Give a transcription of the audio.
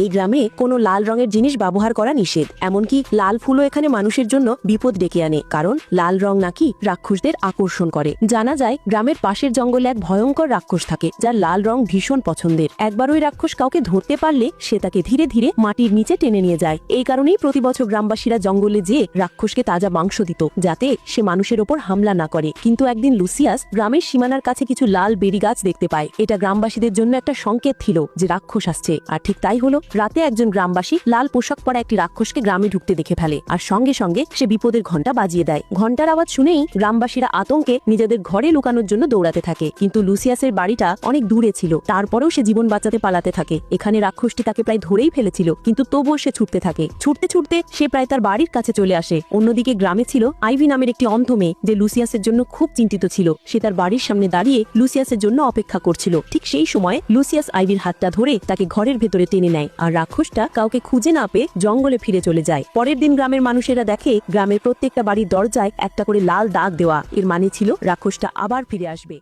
এই গ্রামে কোনো লাল রঙের জিনিস ব্যবহার করা নিষেধ, এমনকি লাল ফুলও এখানে মানুষের জন্য বিপদ ডেকে আনে, কারণ লাল রং নাকি রাক্ষসদের আকর্ষণ করে। জানা যায় গ্রামের পাশের জঙ্গলে এক ভয়ঙ্কর রাক্ষস থাকে, যার লাল রং ভীষণ পছন্দের। একবার ওই রাক্ষস কাউকে ধরতে পারলে সে তাকে ধীরে ধীরে মাটির নিচে টেনে নিয়ে যায়। এই কারণেই প্রতি বছর গ্রামবাসীরা জঙ্গলে যেয়ে রাক্ষসকে তাজা মাংস দিত, যাতে সে মানুষের ওপর হামলা না করে। কিন্তু একদিন লুসিয়াস গ্রামের সীমানার কাছে কিছু লাল বেরি গাছ দেখতে পায়। এটা গ্রামবাসীদের জন্য একটা সংকেত ছিল যে রাক্ষস আসছে। আর ঠিক তাই হলো। রাতে একজন গ্রামবাসী লাল পোশাক পরা একটি রাক্ষসকে গ্রামে ঢুকতে দেখে ফেলে, আর সঙ্গে সঙ্গে সে বিপদের ঘন্টা বাজিয়ে দেয়। ঘন্টার আওয়াজ শুনেই গ্রামবাসীরা আতঙ্কে নিজেদের ঘরে লুকানোর জন্য দৌড়াতে থাকে। কিন্তু লুসিয়াসের বাড়িটা অনেক দূরে ছিল, তারপরেও সে জীবন বাঁচাতে পালাতে থাকে। এখানে রাক্ষসটি তাকে প্রায় ধরেই ফেলেছিল, কিন্তু তবুও সে ছুটতে থাকে। ছুটতে ছুটতে সে প্রায় তার বাড়ির কাছে চলে আসে। অন্যদিকে গ্রামে ছিল আইভি নামের একটি অন্ধ মেয়ে, যে লুসিয়াসের জন্য খুব চিন্তিত ছিল। সে তার বাড়ির সামনে দাঁড়িয়ে লুসিয়াসের জন্য অপেক্ষা করছিল। ঠিক সেই সময় লুসিয়াস আইভির হাতটা ধরে তাকে ঘরের ভেতরে টেনে নেয়, আর রাক্ষসটা কাউকে খুঁজে না পেয়ে জঙ্গলে ফিরে চলে যায়। পরের দিন গ্রামের মানুষেরা দেখে গ্রামের প্রত্যেকটা বাড়ির দরজায় একটা করে লাল দাগ দেওয়া। এর মানে ছিল রাক্ষসটা আবার ফিরে আসবে।